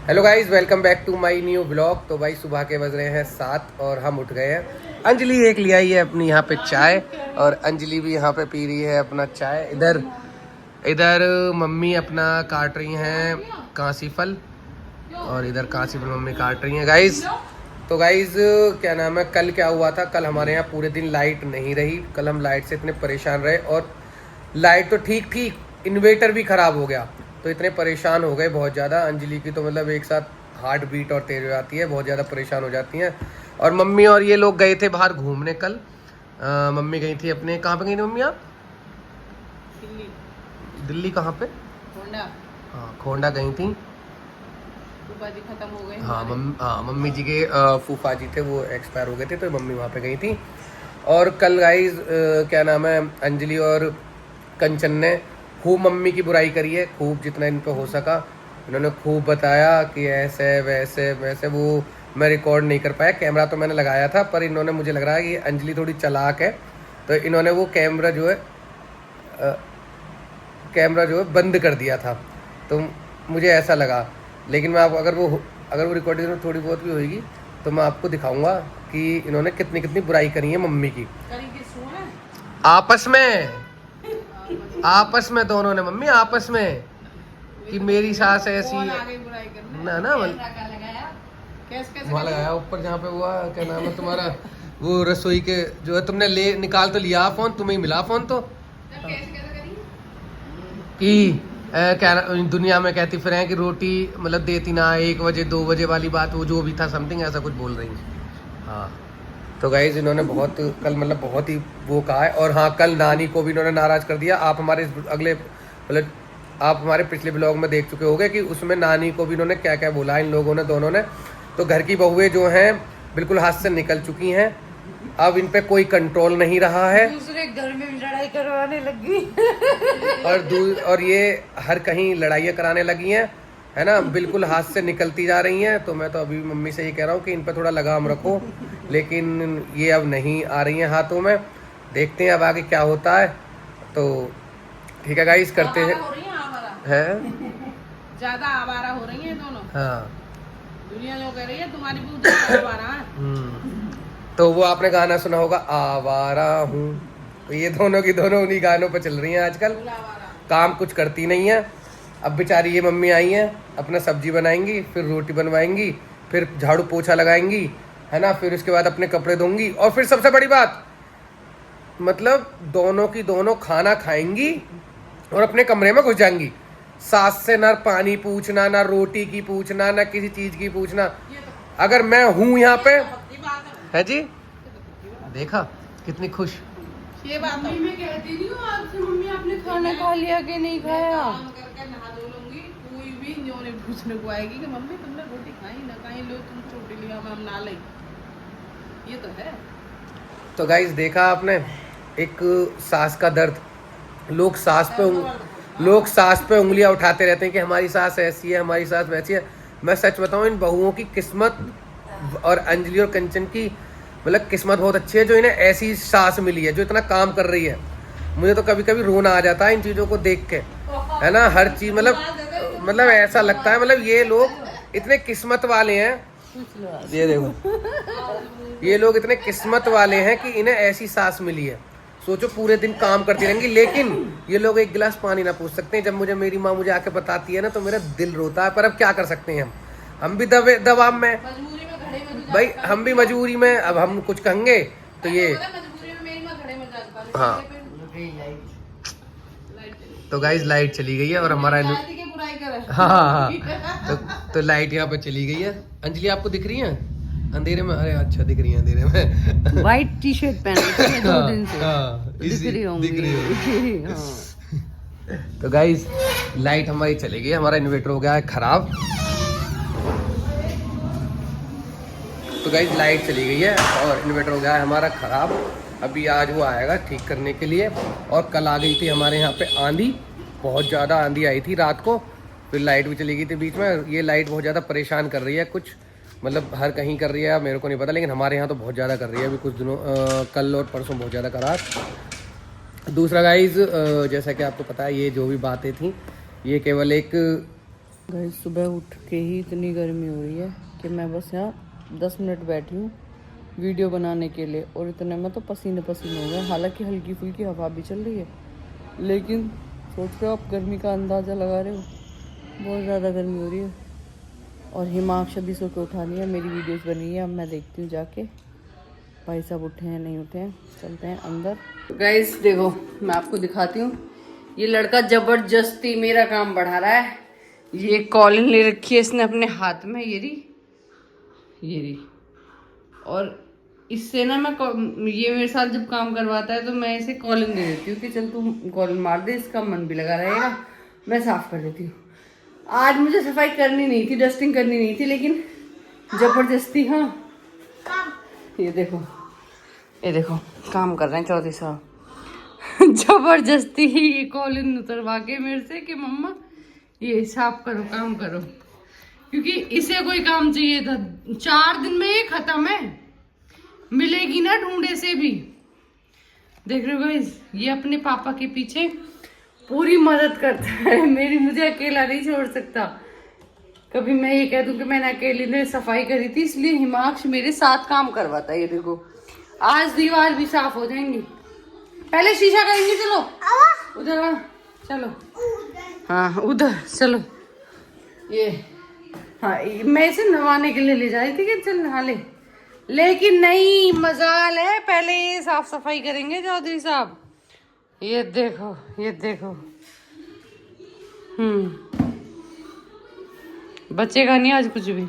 Hello guys, welcome back to my new blog. तो भाई सुबह के बज रहे हैं 7 और हम उठ गए हैं। अंजलि एक ले आई है अपनी यहाँ पे चाय और अंजलि भी यहाँ पे पी रही है अपना चाय। इधर इधर मम्मी अपना काट रही हैं कांसी फल और इधर कांसी फल मम्मी काट रही हैं गाइस। तो गाइस क्या नाम है, कल क्या हुआ था, कल हमारे यहाँ पूरे दिन लाइट नहीं रही। कल हम लाइट से इतने परेशान रहे और लाइट तो ठीक थी, इन्वेटर भी ख़राब हो गया तो इतने परेशान हो गए बहुत ज़्यादा। अंजलि की तो मतलब एक साथ हार्ट बीट और तेज हो जाती है, बहुत ज़्यादा परेशान हो जाती हैं। और मम्मी और ये लोग गए थे बाहर घूमने कल। मम्मी गई थी अपने, कहाँ पे गई थी मम्मी आप? दिल्ली कहाँ पे? खोंडा। हाँ खोंडा गई थी। फूफा जी खत्म हो गए। हाँ मम्मी जी के फूफा जी थे, वो एक्सपायर हो गए थे तो मम्मी वहाँ पे गई थी। और कल गाइज क्या नाम है, अंजलि और कंचन ने खूब मम्मी की बुराई करी है, खूब जितना इन पे हो सका इन्होंने खूब बताया कि ऐसे वैसे वैसे। वो मैं रिकॉर्ड नहीं कर पाया, कैमरा तो मैंने लगाया था पर इन्होंने, मुझे लग रहा है कि अंजलि थोड़ी चालाक है तो इन्होंने वो कैमरा जो है बंद कर दिया था, तो मुझे ऐसा लगा। लेकिन मैं आप अगर वो रिकॉर्डिंग में थोड़ी बहुत भी होगी तो मैं आपको दिखाऊंगा कि इन्होंने कितनी कितनी बुराई करी है मम्मी की आपस में दोनों ने, मम्मी आपस में, कि मेरी सास ऐसी ना वहाँ लगाया ऊपर जहाँ पे हुआ, क्या नाम है तुम्हारा, वो रसोई के जो है, तुमने ले निकाल तो लिया फोन, तुम्हें ही मिला फोन तो कि क्या दुनिया में कहती फिर है कि रोटी मतलब देती ना 1 बजे 2 बजे वाली बात, वो जो भी था समथिंग ऐसा कुछ बोल रही है। हाँ तो गाइज इन्होंने बहुत कल मतलब बहुत ही वो कहा है। और हाँ कल नानी को भी इन्होंने नाराज़ कर दिया। आप हमारे अगले मतलब आप हमारे पिछले ब्लॉग में देख चुके होंगे कि उसमें नानी को भी इन्होंने क्या क्या बोला इन लोगों ने, दोनों ने। तो घर की बहुएं जो हैं बिल्कुल हाथ से निकल चुकी हैं, अब इन पे कोई कंट्रोल नहीं रहा है। दूसरे घर में भी लड़ाई करवाने लगी और ये हर कहीं लड़ाइयाँ कराने लगी हैं, है ना, बिल्कुल हाथ से निकलती जा रही हैं। तो मैं तो अभी मम्मी से ये कह रहा हूँ कि इन पर थोड़ा लगाम रखो, लेकिन ये अब नहीं आ रही हैं हाथों में। देखते हैं अब आगे क्या होता है। तो ठीक है गाइस, करते हैं ज्यादा आवारा हो रही हैं दोनों। हाँ दुनिया जो कह रही है तुम्हारी भी ज्यादा आवारा है। तो वो आपने गाना सुना होगा आवारा हूँ, तो ये दोनों की दोनों उन्हीं गानों पर चल रही हैं आजकल। काम कुछ करती नहीं है। अब बेचारी ये मम्मी आई हैं, अपना सब्जी बनाएंगी, फिर रोटी बनवाएंगी, फिर झाड़ू पोछा लगाएंगी, है ना, फिर उसके बाद अपने कपड़े धोंगी और फिर सबसे बड़ी बात मतलब दोनों की दोनों खाना खाएंगी और अपने कमरे में घुस जाएंगी। सास से ना पानी पूछना, ना रोटी की पूछना, ना किसी चीज की पूछना। अगर मैं हूँ यहाँ पे है जी, देखा कितनी खुश। ये बात मम्मी मैं कहती नहीं हूँ आपसे, मम्मी आपने खाना खा लिया कि नहीं खाया, काम करके नहा धो लूंगी, कोई भी नहीं पूछने को आएगी कि मम्मी तुमने रोटी खाई ना खाई, लो तुम छोटी लिया हम ना ले। ये तो है। तो गाइस देखा आपने, एक सास का दर्द। लोग सास पे उंगलियां उठाते रहते हैं कि हमारी सास ऐसी है, हमारी सास वैसी है। मैं सच बताऊं, इन बहुओं की किस्मत और अंजलि और कंचन की मतलब किस्मत बहुत अच्छी है जो इन्हें ऐसी सास मिली है जो इतना काम कर रही है। मुझे तो कभी कभी रोना आ जाता है इन चीज़ों को देख के, है ना। हर चीज़ मतलब ऐसा लगता है मतलब ये लोग इतने किस्मत वाले हैं। ये देखो, ये लोग इतने किस्मत वाले हैं कि इन्हें ऐसी सास मिली है। सोचो पूरे दिन काम करती रहेंगी लेकिन ये लोग एक गिलास पानी ना पूछ सकते हैं। जब मेरी माँ मुझे आके बताती है ना तो मेरा दिल रोता है, पर अब क्या कर सकते हैं हम भी दबाव में भाई, हम भी मजबूरी में। अब हम कुछ कहेंगे तो ये हाँ। तो गाइस लाइट चली गई है और हमारा हाँ तो लाइट यहाँ पे चली गई है। अंजलि आपको दिख रही है अंधेरे में? अरे अच्छा दिख रही है अंधेरे में। व्हाइट टी शर्ट पहनी 2 दिन से दिख रही होंगी। तो गाइस लाइट हमारी चली गई, हमारा इन्वर्टर हो गया है खराब। तो गाइस लाइट चली गई है और इन्वर्टर हो गया है हमारा ख़राब। अभी आज वो आएगा ठीक करने के लिए। और कल आ गई थी हमारे यहाँ पे आंधी, बहुत ज़्यादा आंधी आई थी रात को, फिर लाइट भी चली गई थी बीच में। ये लाइट बहुत ज़्यादा परेशान कर रही है, कुछ मतलब हर कहीं कर रही है, मेरे को नहीं पता, लेकिन हमारे यहाँ तो बहुत ज़्यादा कर रही है अभी कुछ दिनों, कल और परसों बहुत ज़्यादा करा। दूसरा गाइज जैसा कि आपको पता है ये जो भी बातें थी ये केवल एक गाइस सुबह उठ के ही इतनी गर्मी हो रही है कि मैं बस यहाँ 10 मिनट बैठी हूँ वीडियो बनाने के लिए, और इतने में तो पसीने पसीने हो गए। हालांकि हल्की फुल्की हवा भी चल रही है, लेकिन सोच रहे हो आप गर्मी का अंदाज़ा लगा रहे हो, बहुत ज़्यादा गर्मी हो रही है। और हिमाक्ष अभी सो के उठा नहीं है, मेरी वीडियोस बनी है। अब मैं देखती हूँ जाके भाई साहब उठे हैं नहीं उठे हैं, चलते हैं अंदर। गाइस देखो मैं आपको दिखाती हूँ, ये लड़का जबरदस्ती मेरा काम बढ़ा रहा है। ये कॉलिन ले रखी है इसने अपने हाथ में, ये रही। और इससे ना मैं ये मेरे साथ जब काम करवाता है तो मैं इसे कॉलिन दे देती हूँ कि चल तू कॉलिन मार दे, इसका मन भी लगा रहेगा। मैं साफ कर देती हूँ। आज मुझे सफाई करनी नहीं थी, डस्टिंग करनी नहीं थी, लेकिन जबरदस्ती हाँ ये देखो काम कर रहे हैं चौधरी साहब जबरदस्ती ही ये कॉलिन उतरवा के मेरे से कि मम्मा ये साफ करो, काम करो, क्योंकि इसे कोई काम चाहिए था। 4 दिन में ये खत्म है, मिलेगी ना ढूंढे से भी। देख रहे हो गाइस, ये अपने पापा के पीछे पूरी मदद करता है मेरी, मुझे अकेला नहीं छोड़ सकता। कभी मैं ये कह दूं कि मैंने अकेली ने सफाई करी थी, इसलिए हिमाक्ष मेरे साथ काम करवाता है। ये देखो आज दीवार भी साफ हो जाएंगी, पहले शीशा करेंगे। चलो उधर चलो, हाँ उधर चलो। ये हाँ मैं इसे नहाने के लिए ले जा रही थी कि चल नहा ले, लेकिन नहीं, मजाल है पहले ये साफ सफाई करेंगे चौधरी साहब। ये देखो बचेगा नहीं आज कुछ भी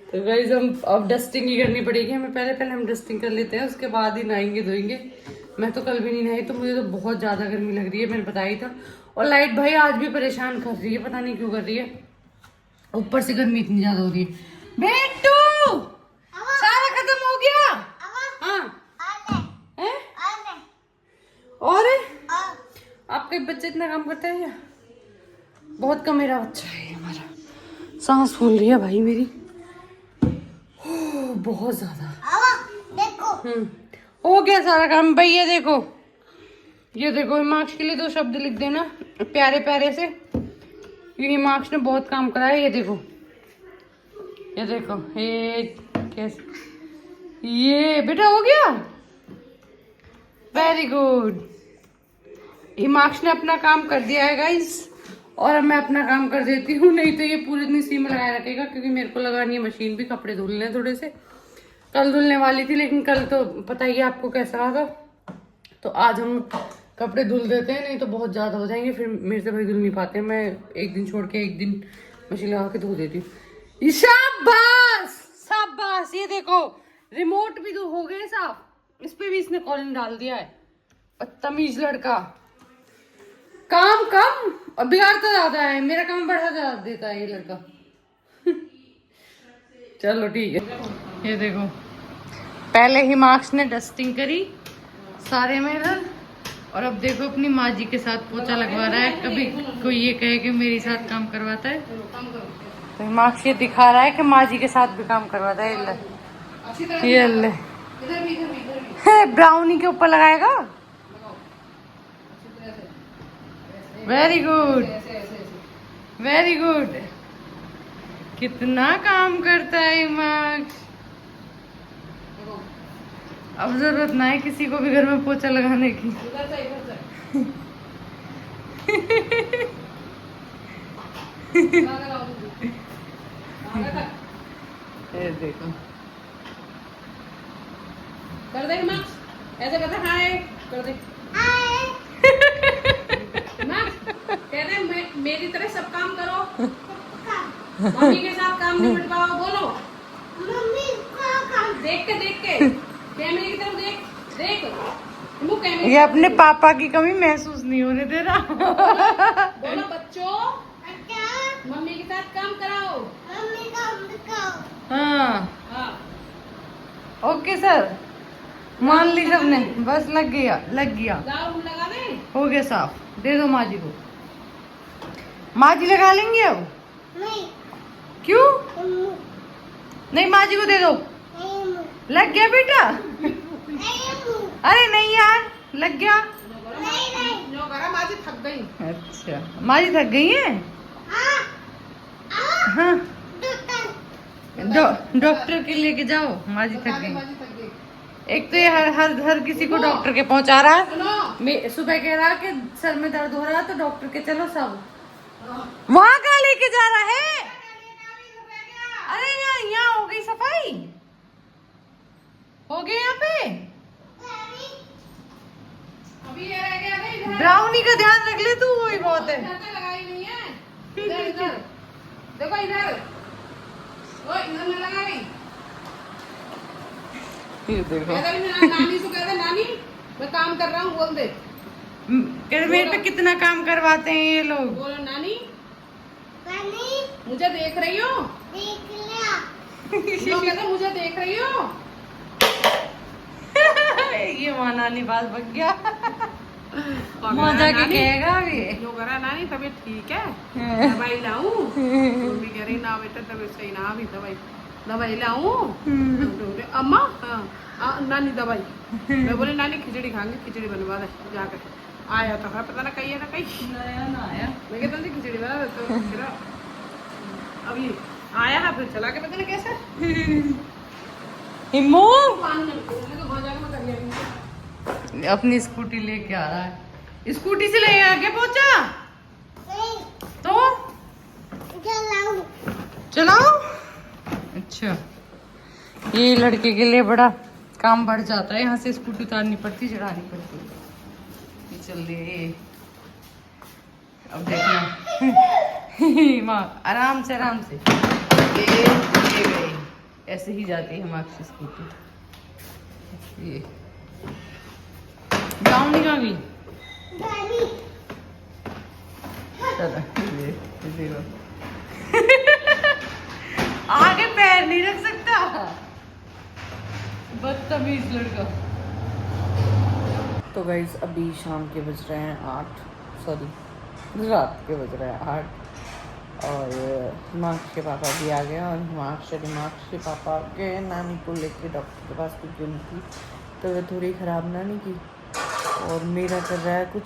तो गाइस हम अब डस्टिंग ही करनी पड़ेगी हमें। पहले हम डस्टिंग कर लेते हैं, उसके बाद ही नहाएंगे धोएंगे। मैं तो कल भी नहीं नहाई, तो मुझे तो बहुत ज़्यादा गर्मी लग रही है, मैंने बताया था। और लाइट भाई आज भी परेशान कर रही है, पता नहीं क्यों कर रही है। ऊपर से गर्मी इतनी ज़्यादा हो रही है। बेटू सारा खत्म हो गया? हाँ और आपके बच्चे इतना काम करते हैं? बहुत कम मेरा बच्चा है हमारा। सांस फूल रही है भाई मेरी बहुत ज्यादा। देखो हो गया सारा काम भाई। ये देखो हिमाक्ष के लिए 2 शब्द लिख देना प्यारे प्यारे से, क्योंकि हिमाक्ष ने बहुत काम करा है। ये देखो ये कैसे, ये बेटा हो गया, वेरी गुड। हिमाक्ष ने अपना काम कर दिया है गाइस, और अब मैं अपना काम कर देती हूँ, नहीं तो ये पूरे दिन सी में लगाए रखेगा, क्योंकि मेरे को लगानी है मशीन भी। कपड़े धुलने हैं थोड़े से, कल धुलने वाली थी, लेकिन कल तो पता ही है आपको कैसा रहा था। तो आज हम कपड़े धुल देते हैं, नहीं तो बहुत ज़्यादा हो जाएंगे, फिर मेरे से भाई धुल नहीं पाते। मैं एक दिन छोड़ के एक दिन मशीन लगा के धो देती हूँ। शाबाश, ये देखो रिमोट भी हो गए साफ, इस पे भी इसने कॉलिन डाल दिया है। बदतमीज लड़का, काम कम और बिगाड़ता ज्यादा है, मेरा काम बढ़ा देता है ये लड़का चलो ठीक है। ये देखो पहले हिमाक्ष ने डस्टिंग करी सारे में इधर, और अब देखो अपनी माँ जी के साथ पोछा लगवा रहा है। कभी कोई ये कहे कि मेरे साथ काम करवाता है, तो हिमाक्ष ये दिखा रहा है कि माँ जी के साथ भी काम करवाता है। ये ब्राउनी के ऊपर लगाएगा। वेरी गुड, कितना काम करता है हिमाक्ष। अब जरूरत ना है किसी को भी घर में पोछा लगाने की ये देखो कर दे हिमाक्ष, ऐसे करते हाय कर दे कहते मेरी तरह सब काम करो, मम्मी के साथ काम नहीं निपटाओ। बोलो मम्मी का काम देख के कैमरे की तरफ देख ये अपने पापा की कमी महसूस नहीं होने दे रहा बोलो बच्चों मम्मी के साथ काम कराओ, मम्मी काम दिखाओ। हाँ ओके सर, मान ली सबने, बस लग गया जाओ लगा दे, हो गया साफ। दे दो माँ जी को, माँ जी लगा लेंगे अब। नहीं क्यों नहीं, माँ जी को दे दो। लग गया बेटा, अरे नहीं यार लग गया। नो करा माजी थक गई। अच्छा माजी थक गई है। हाँ डॉक्टर के लेके जाओ, माजी थक गई। माजी थक गई। एक तो ये हर किसी को डॉक्टर के पहुंचा रहा है। सुनो सुबह कह रहा कि सर में दर्द हो रहा है तो डॉक्टर के चलो सब। वहाँ कहाँ लेके जा रहा है? अरे यहाँ हो गई सफाई, हो गई यहाँ पे। अभी ये रह गया ना इधर। ब्राउनी का ध्यान रख ले तू, वही बहुत है। इधर तो लगाई नहीं है। इधर इधर देखो इधर। ओ इधर में लगाई। ये देखो इधर में नानी से कह दे नानी मैं काम कर रहा हूँ बोल दे। मेरे पे कितना काम करवाते हैं ये लोग। बोलो नानी मुझे देख रही हो? लोग कहते हैं, मुझे देख रही हो? ये वहाँ नानी बात बक गया। और मजा के नानी, कहेगा अभी। जो कह रहा नानी तबीयत ठीक है दवाई लाऊं? मम्मी कह रही ना बेटा तबीयत सही ना अभी दवाई लाऊं? अम्मा नानी दवाई। मैं बोली नानी खिचड़ी खाएंगे, खिचड़ी बनवा दे जाकर। आया तो है पता ना कहीं है ना कहीं ना आया। मैं कहता हूँ खिचड़ी बना दे तो फिर अभी आया है फिर चला के पता ना कैसे हिम्मू पानी में तो बहुत जाकर मैं कर लिया। अपनी स्कूटी लेके आ रहा है। स्कूटी से ले आके पहुंचा तो चलाओ। अच्छा ये लड़के के लिए बड़ा काम बढ़ जाता है, यहाँ से स्कूटी उतारनी पड़ती, चढ़ानी पड़ती। ये चल रही है ये। अब देखना माँ आराम से ये गई। ऐसे ही जाती है हमारी स्कूटी। ये गाँव नहीं आ गई। चलो ये देखो आगे पैर नहीं रख सकता, बदतमीज लड़का। तो गाइस अभी शाम के बज रहे हैं 8, सॉरी रात के बज रहे हैं 8 और हिमांश के पापा भी आ गए। और हिमांश के पापा के नानी को लेके डॉक्टर के पास, क्योंकि उनकी तबीयत थोड़ी ख़राब नानी की। और मेरा कर रहा है कुछ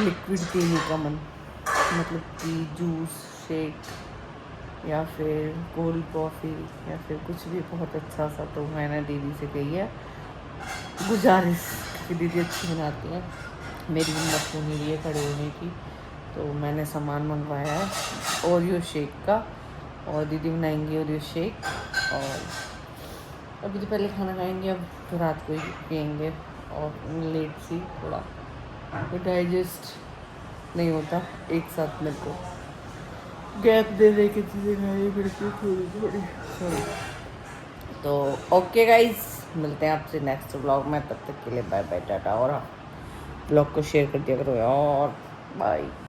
लिक्विड पीने का मन, मतलब कि जूस, शेक या फिर कोल्ड कॉफ़ी या फिर कुछ भी बहुत अच्छा सा। तो मैंने दीदी से कही है गुजारिश कि दीदी अच्छी बनाती हैं, मेरी हिम्मत हो नहीं रही है खड़े होने की, तो मैंने सामान मंगवाया है ओरियो शेक का। और दीदी बनाएंगी ओरियो शेक। और अभी तो पहले खाना खाएंगे, अब तो रात को ही पियेंगे। और लेट सी थोड़ा तो डाइजेस्ट नहीं होता एक साथ, मेरे को गैप दे दे के चीज़ें खानी पड़ती है थोड़ी थोड़ी। तो ओके गाइस, मिलते हैं आपसे नेक्स्ट व्लॉग में। तब तक के लिए बाय बाय टाटा। और ब्लॉग को शेयर कर दिया करो यार, बाय।